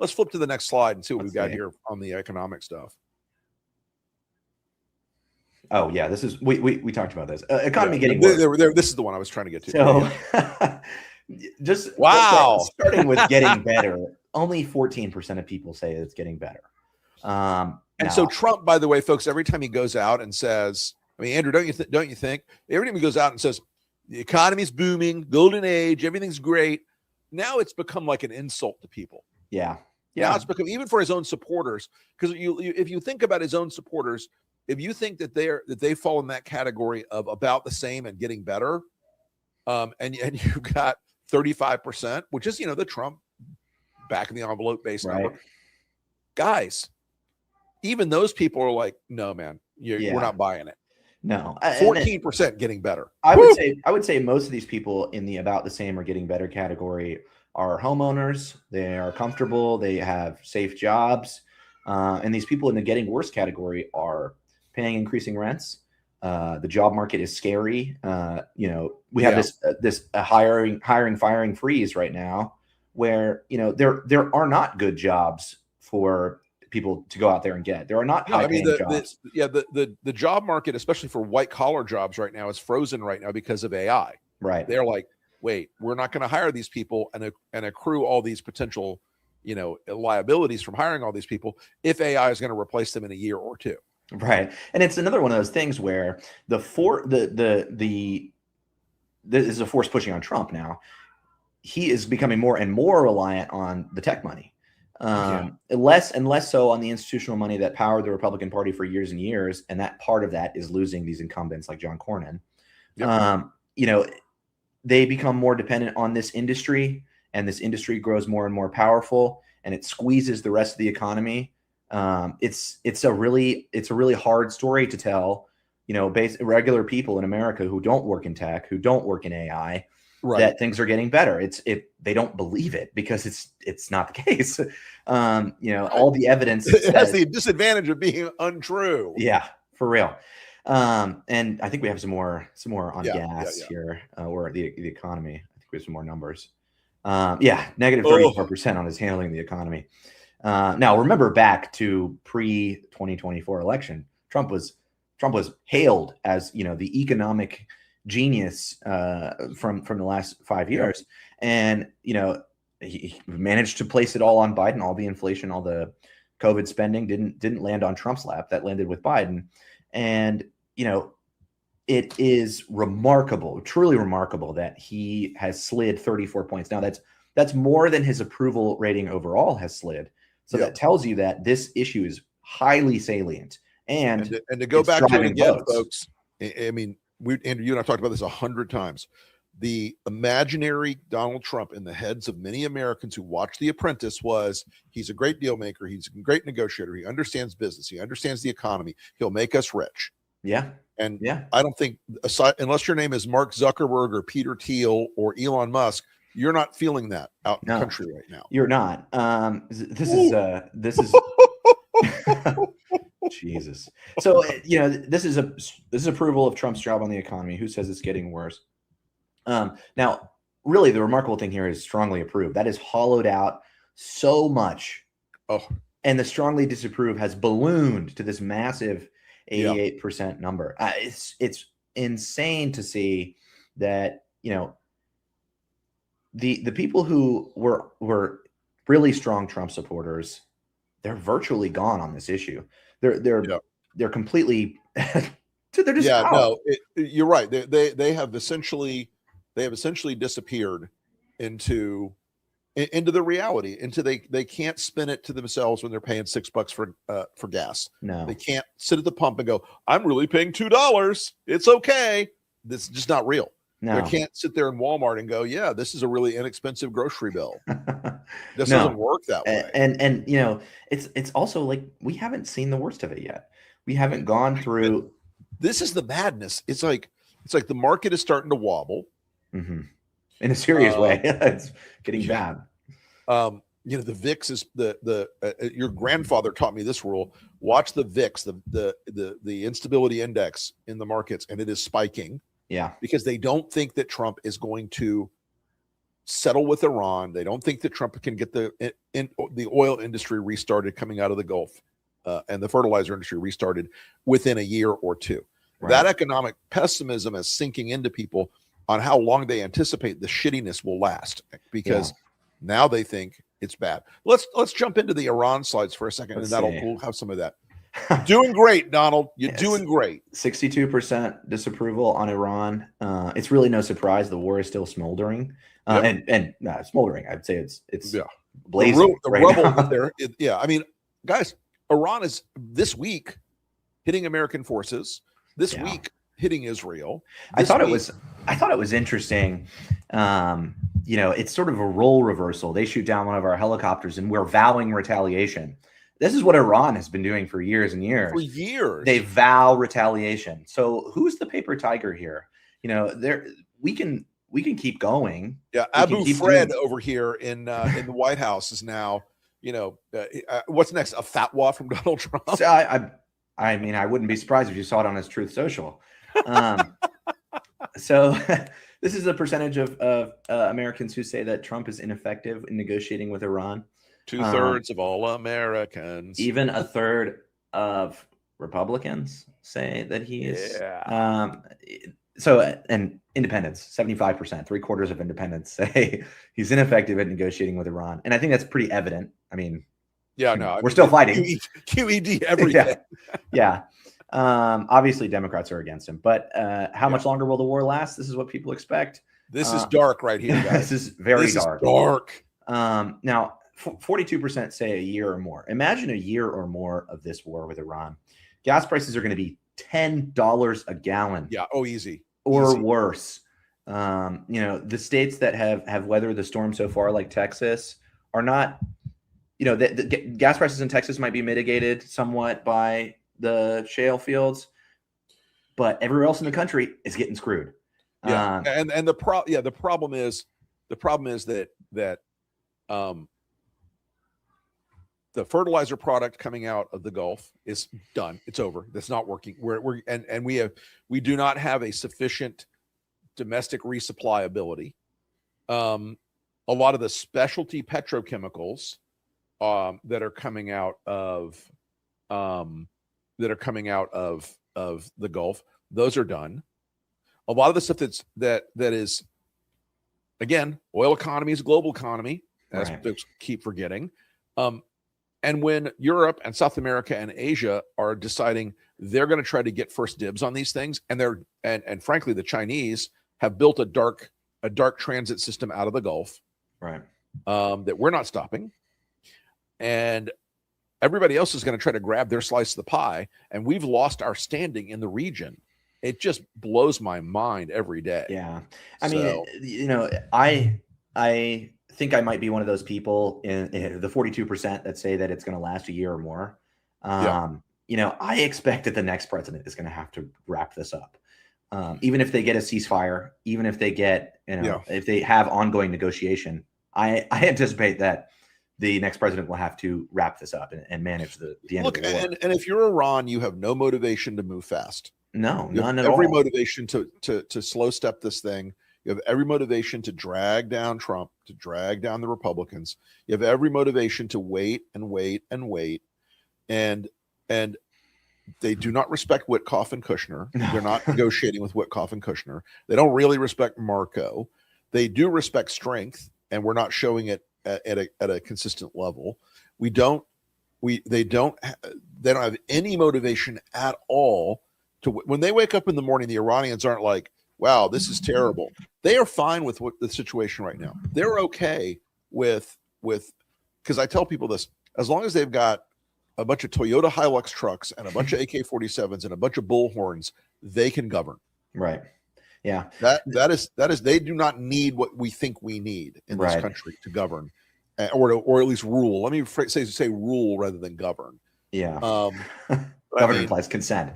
let's flip to the next slide and see what we've got see here on the economic stuff. Oh yeah, this is we talked about this economy Yeah, getting worse. this is the one I was trying to get to. So just wow, starting with getting better. Only 14% of people say it's getting better. And so Trump, by the way, folks, every time he goes out and says, I mean, Andrew, don't you think every time he goes out and says the economy's booming, golden age, everything's great, now it's become like an insult to people. Yeah. Now it's become, even for his own supporters, because if you think about his own supporters, if you think that they fall in that category of about the same and getting better, and you've got 35%, which is the Trump back in the envelope base number, guys, even those people are like, no, man, we're not buying it. No, 14% getting better. I would say most of these people in the about the same or getting better category are homeowners. They are comfortable. They have safe jobs. And these people in the getting worse category are paying increasing rents. The job market is scary. We have this hiring firing freeze right now where, there are not good jobs for people to go out there and get. There are not high paying jobs. The job market, especially for white collar jobs right now, is frozen right now because of AI. Right. They're like, wait, we're not going to hire these people and accrue all these potential, liabilities from hiring all these people if AI is going to replace them in a year or two. Right. And it's another one of those things where this is a force pushing on Trump now. He is becoming more and more reliant on the tech money. Less and less so on the institutional money that powered the Republican Party for years and years. And that part of that is losing these incumbents like John Cornyn. Yep. They become more dependent on this industry, and this industry grows more and more powerful, and it squeezes the rest of the economy. It's a really hard story to tell, regular people in America who don't work in tech, who don't work in AI, that things are getting better. They don't believe it because it's not the case. All the evidence has the disadvantage of being untrue. Yeah, for real. And I think we have some more on gas here, or the economy. I think we have some more numbers. Negative 34% on his handling the economy. Now remember back to pre-2024 election, Trump was hailed as, the economic genius from the last 5 years. And, he managed to place it all on Biden. All the inflation, all the COVID spending didn't land on Trump's lap. That landed with Biden. And, it is remarkable, truly remarkable that he has slid 34 points. Now that's more than his approval rating overall has slid. So that tells you that this issue is highly salient. And to go back to it again, folks, I mean, Andrew, you and I talked about this 100 times. The imaginary Donald Trump in the heads of many Americans who watch The Apprentice was, he's a great deal maker. He's a great negotiator. He understands business. He understands the economy. He'll make us rich. Yeah. And I don't think, unless your name is Mark Zuckerberg or Peter Thiel or Elon Musk, you're not feeling that out in the country right now. You're not. This is Jesus. So, this is approval of Trump's job on the economy. Who says it's getting worse? Now, really, the remarkable thing here is strongly approved. That is hollowed out so much. And the strongly disapprove has ballooned to this massive 88% number. It's insane to see that, the people who were really strong Trump supporters, they're virtually gone on this issue. They're completely they're just out. You're right. They have essentially disappeared into the reality, they can't spin it to themselves when they're paying $6 for gas. No, they can't sit at the pump and go, I'm really paying $2. It's okay. This is just not real. No. They can't sit there in Walmart and go, yeah, this is a really inexpensive grocery bill. This doesn't work that way. And it's also like, we haven't seen the worst of it yet. We haven't gone through. This is the madness. It's like the market is starting to wobble. Mm-hmm. In a serious way. It's getting bad. The VIX is your grandfather taught me this rule. Watch the VIX, the instability index in the markets, and it is spiking. Yeah. Because they don't think that Trump is going to settle with Iran. They don't think that Trump can get the oil industry restarted coming out of the Gulf and the fertilizer industry restarted within a year or two. Right. That economic pessimism is sinking into people on how long they anticipate the shittiness will last, because now they think it's bad. Let's jump into the Iran slides for a second, and we'll have some of that. Doing great, Donald. You're doing great. 62% disapproval on Iran. It's really no surprise the war is still smoldering. And smoldering. I'd say it's blazing. The rubble there. I mean, guys, Iran is this week hitting American forces. This week hitting Israel. I thought it was interesting. It's sort of a role reversal. They shoot down one of our helicopters, and we're vowing retaliation. This is what Iran has been doing for years and years. For years. They vow retaliation. So who's the paper tiger here? We can keep going. Yeah, Abu Fred over here in the White House is now, what's next? A fatwa from Donald Trump? So I mean, I wouldn't be surprised if you saw it on his Truth Social. So this is a percentage of Americans who say that Trump is ineffective in negotiating with Iran. 2/3 of all Americans. Even a third of Republicans say that he is. And independents, 75%, 3/4 of independents say he's ineffective at negotiating with Iran. And I think that's pretty evident. I mean, we're still fighting. QED everything. Obviously Democrats are against him, but how much longer will the war last? This is what people expect. This is dark right here, guys. This is very dark. Now, 42% say a year or more. Imagine a year or more of this war with Iran. Gas prices are going to be $10 a gallon. Yeah. Oh, easy. Or worse. The states that have weathered the storm so far, like Texas, are not, the gas prices in Texas might be mitigated somewhat by the shale fields, but everywhere else in the country is getting screwed. The problem is that the fertilizer product coming out of the Gulf is done. It's over. That's not working. We do not have a sufficient domestic resupply ability. A lot of the specialty petrochemicals that are coming out of the Gulf, those are done. A lot of the stuff that is, again, oil economy is a global economy, as folks keep forgetting. And when Europe and South America and Asia are deciding they're going to try to get first dibs on these things, and frankly, the Chinese have built a dark transit system out of the Gulf, that we're not stopping, and everybody else is going to try to grab their slice of the pie, and we've lost our standing in the region. It just blows my mind every day. Yeah, I mean, I think I might be one of those people in the 42% that say that it's going to last a year or more. I expect that the next president is going to have to wrap this up. Even if they get a ceasefire, even if they get, if they have ongoing negotiation, I anticipate that the next president will have to wrap this up and manage the end of the war. And if you're Iran, you have no motivation to move fast. No, none at all. Every motivation to slow step this thing. You have every motivation to drag down Trump, to drag down the Republicans. You have every motivation to wait and wait and wait. And they do not respect Witkoff and Kushner. No. They're not negotiating with Witkoff and Kushner. They don't really respect Marco. They do respect strength, and we're not showing it at a consistent level. They don't have any motivation at all to, when they wake up in the morning, the Iranians aren't like, wow, this is terrible. They are fine with the situation right now. They're okay with, because I tell people this, as long as they've got a bunch of Toyota Hilux trucks and a bunch of AK-47s and a bunch of bullhorns, they can govern. Right. Yeah. That is, they do not need what we think we need in this country to govern, or at least rule. Let me say rule rather than govern. Yeah. Govern implies consent.